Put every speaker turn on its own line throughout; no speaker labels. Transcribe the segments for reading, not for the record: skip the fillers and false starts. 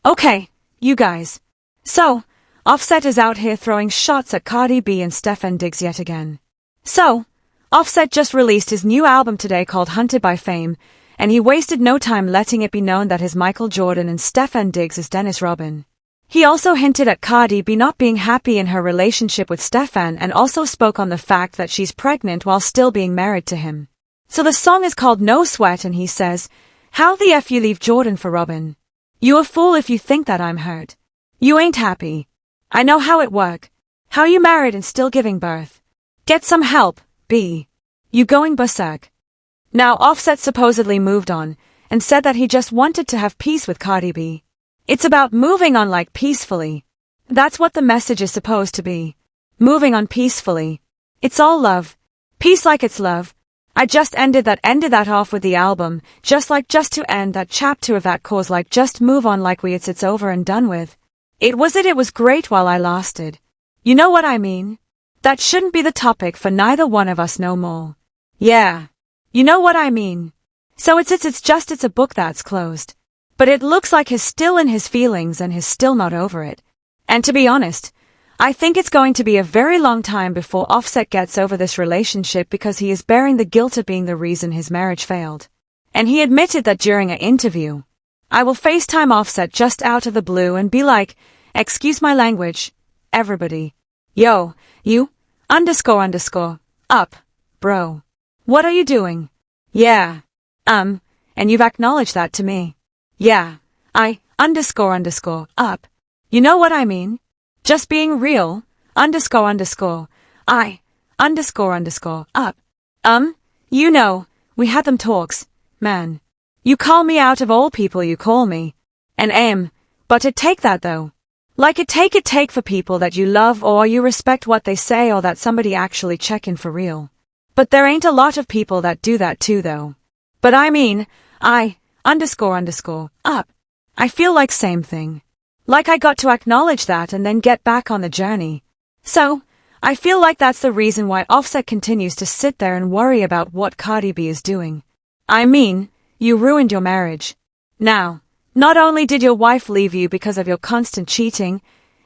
Okay, you guys. So, Offset is out here throwing shots at Cardi B and Stefon Diggs yet again. So, Offset just released his new album today called Hunted by Fame, and he wasted no time letting it be known that his Michael Jordan and Stefon Diggs is Dennis Rodman. He also hinted at Cardi B not being happy in her relationship with Stefon and also spoke on the fact that she's pregnant while still being married to him. So the song is called No Sweat and he says, "How the F you leave Jordan for Robin? You a fool if you think that I'm hurt. You ain't happy. I know how it work. How you married and still giving birth. Get some help, B. You going berserk." Now Offset supposedly moved on and said that he just wanted to have peace with Cardi B. It's about moving on like peacefully. That's what the message is supposed to be. Moving on peacefully. It's all love. Peace like it's love. I just ended that off with the album, just to end that chapter of that cause like just move on like it's over and done with. It was great while I lasted. You know what I mean? That shouldn't be the topic for neither one of us no more. Yeah. You know what I mean? So it's a book that's closed. But it looks like he's still in his feelings and he's still not over it. And to be honest, I think it's going to be a very long time before Offset gets over this relationship because he is bearing the guilt of being the reason his marriage failed. And he admitted that during an interview. I will FaceTime Offset just out of the blue and be like, "Excuse my language, everybody. Yo, you, __, up, bro. What are you doing? Yeah. And you've acknowledged that to me. Yeah, I, __, up. You know what I mean? Just being real, __, I, __, up. You know, we had them talks, man. You call me out of all people you call me. And but it take that though. Like it take for people that you love or you respect what they say or that somebody actually check in for real. But there ain't a lot of people that do that too though. But I mean, I, __, up. I feel like same thing. Like I got to acknowledge that and then get back on the journey. So, I feel like that's the reason why Offset continues to sit there and worry about what Cardi B is doing. I mean, you ruined your marriage. Now, not only did your wife leave you because of your constant cheating,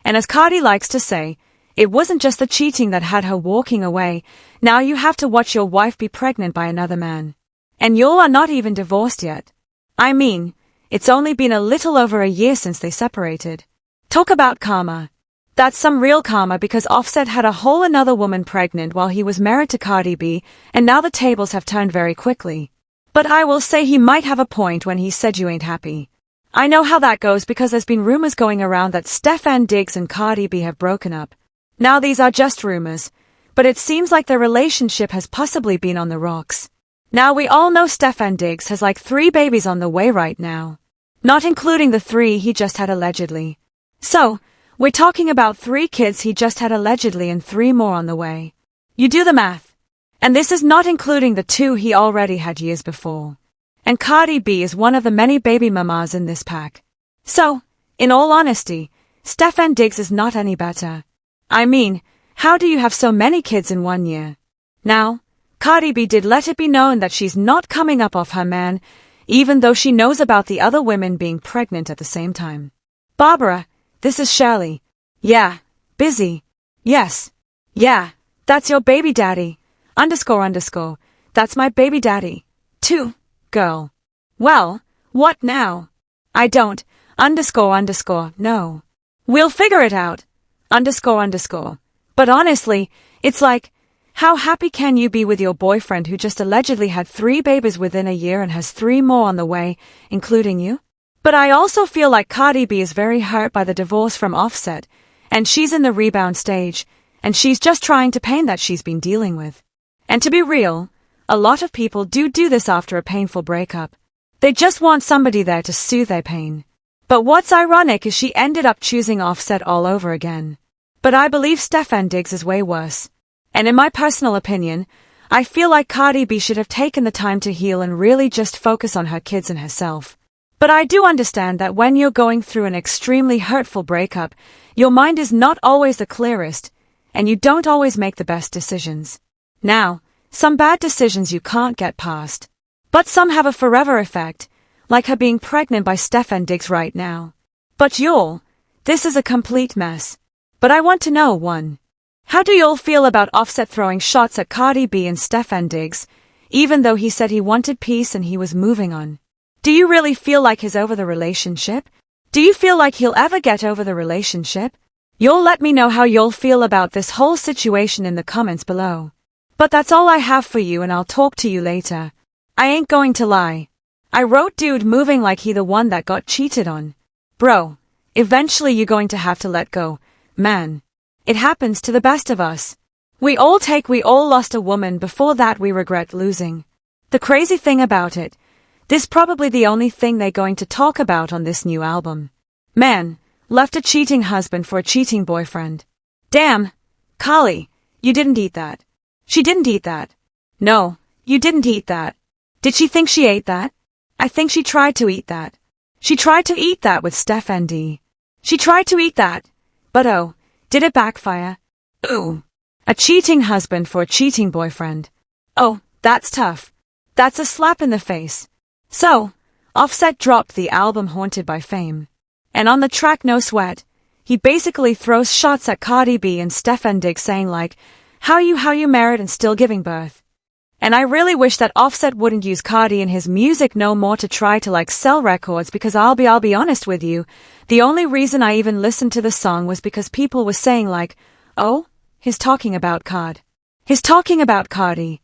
and as Cardi likes to say, it wasn't just the cheating that had her walking away, now you have to watch your wife be pregnant by another man. And y'all are not even divorced yet. I mean, it's only been a little over a year since they separated. Talk about karma. That's some real karma because Offset had a whole another woman pregnant while he was married to Cardi B, and now the tables have turned very quickly. But I will say he might have a point when he said you ain't happy. I know how that goes because there's been rumors going around that Stefon Diggs and Cardi B have broken up. Now these are just rumors, but it seems like their relationship has possibly been on the rocks. Now we all know Stefon Diggs has like 3 babies on the way right now. Not including the 3 he just had allegedly. So, we're talking about 3 kids he just had allegedly and 3 more on the way. You do the math. And this is not including the 2 he already had years before. And Cardi B is one of the many baby mamas in this pack. So, in all honesty, Stefon Diggs is not any better. I mean, how do you have so many kids in 1 year? Now, Cardi B did let it be known that she's not coming up off her man, even though she knows about the other women being pregnant at the same time. Barbara, this is Shirley. Yeah, busy. Yes. Yeah, that's your baby daddy. __, that's my baby daddy. Too, girl. Well, what now? I don't, __, no. We'll figure it out. __. But honestly, it's like, how happy can you be with your boyfriend who just allegedly had 3 babies within a year and has 3 more on the way, including you? But I also feel like Cardi B is very hurt by the divorce from Offset, and she's in the rebound stage, and she's just trying to pain that she's been dealing with. And to be real, a lot of people do this after a painful breakup. They just want somebody there to soothe their pain. But what's ironic is she ended up choosing Offset all over again. But I believe Stefon Diggs is way worse. And in my personal opinion, I feel like Cardi B should have taken the time to heal and really just focus on her kids and herself. But I do understand that when you're going through an extremely hurtful breakup, your mind is not always the clearest, and you don't always make the best decisions. Now, some bad decisions you can't get past. But some have a forever effect, like her being pregnant by Stefon Diggs right now. But y'all, this is a complete mess. But I want to know, 1. How do y'all feel about Offset throwing shots at Cardi B and Stefon Diggs, even though he said he wanted peace and he was moving on? Do you really feel like he's over the relationship? Do you feel like he'll ever get over the relationship? Y'all let me know how y'all feel about this whole situation in the comments below. But that's all I have for you, and I'll talk to you later. I ain't going to lie. I wrote dude moving like he the one that got cheated on. Bro, eventually you're going to have to let go, man. It happens to the best of us. We all lost a woman before that we regret losing. The crazy thing about it, this probably the only thing they're going to talk about on this new album. Man, left a cheating husband for a cheating boyfriend. Damn, Cardi, you didn't eat that. She didn't eat that. No, you didn't eat that. Did she think she ate that? I think she tried to eat that. She tried to eat that with Stefon D. She tried to eat that. But oh, did it backfire? Ooh. A cheating husband for a cheating boyfriend. Oh, that's tough. That's a slap in the face. So, Offset dropped the album Haunted by Fame. And on the track No Sweat, he basically throws shots at Cardi B and Stefon Diggs saying like, how you married and still giving birth. And I really wish that Offset wouldn't use Cardi in his music no more to try to like sell records, because I'll be honest with you, the only reason I even listened to the song was because people were saying like, oh, he's talking about Card. He's talking about Cardi.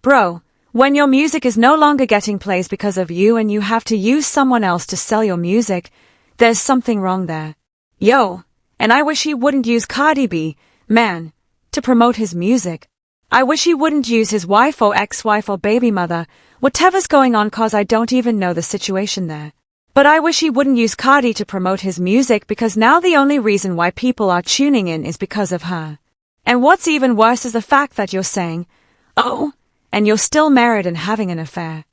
Bro, when your music is no longer getting plays because of you and you have to use someone else to sell your music, there's something wrong there. Yo, and I wish he wouldn't use Cardi B, man, to promote his music. I wish he wouldn't use his wife or ex-wife or baby mother, whatever's going on, cause I don't even know the situation there. But I wish he wouldn't use Cardi to promote his music, because now the only reason why people are tuning in is because of her. And what's even worse is the fact that you're saying, oh, and you're still married and having an affair.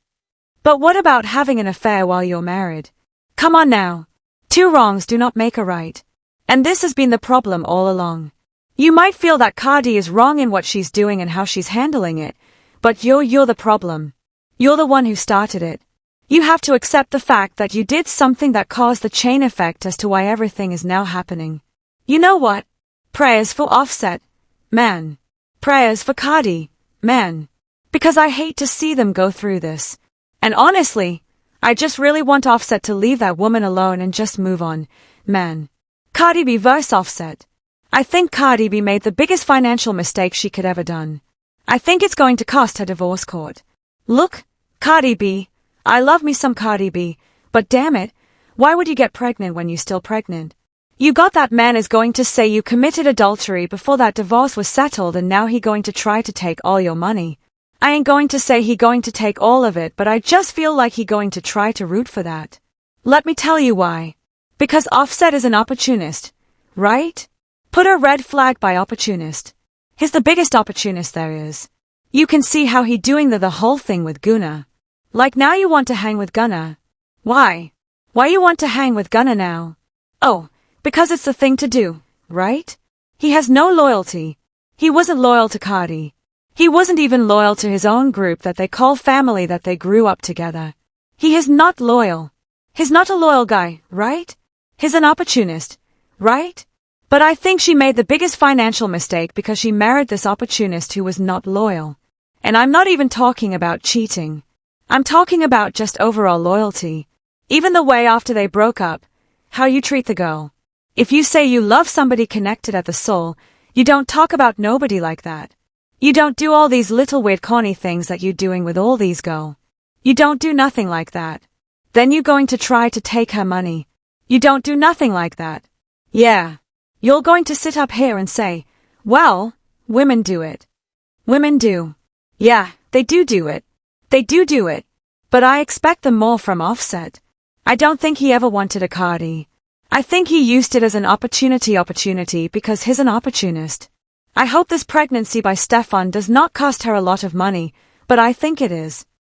But what about having an affair while you're married? Come on now. 2 wrongs do not make a right. And this has been the problem all along. You might feel that Cardi is wrong in what she's doing and how she's handling it, but you're the problem. You're the one who started it. You have to accept the fact that you did something that caused the chain effect as to why everything is now happening. You know what? Prayers for Offset, man. Prayers for Cardi, man. Because I hate to see them go through this. And honestly, I just really want Offset to leave that woman alone and just move on, man. Cardi B vs Offset. I think Cardi B made the biggest financial mistake she could ever done. I think it's going to cost her divorce court. Look, Cardi B, I love me some Cardi B, but damn it, why would you get pregnant when you're still pregnant? You got that man is going to say you committed adultery before that divorce was settled, and now he going to try to take all your money. I ain't going to say he going to take all of it, but I just feel like he going to try to root for that. Let me tell you why. Because Offset is an opportunist, right? Put a red flag by opportunist. He's the biggest opportunist there is. You can see how he doing the whole thing with Gunna. Like now you want to hang with Gunna. Why? Why you want to hang with Gunna now? Oh, because it's the thing to do, right? He has no loyalty. He wasn't loyal to Cardi. He wasn't even loyal to his own group that they call family, that they grew up together. He is not loyal. He's not a loyal guy, right? He's an opportunist, right? But I think she made the biggest financial mistake because she married this opportunist who was not loyal. And I'm not even talking about cheating. I'm talking about just overall loyalty. Even the way after they broke up, how you treat the girl. If you say you love somebody connected at the soul, you don't talk about nobody like that. You don't do all these little weird corny things that you're doing with all these girl. You don't do nothing like that. Then you going to try to take her money. You don't do nothing like that. Yeah. You're going to sit up here and say, well, women do it. Women do. Yeah, they do it. They do it. But I expect them more from Offset. I don't think he ever wanted a Cardi. I think he used it as an opportunity because he's an opportunist. I hope this pregnancy by Stefon does not cost her a lot of money, but I think it is.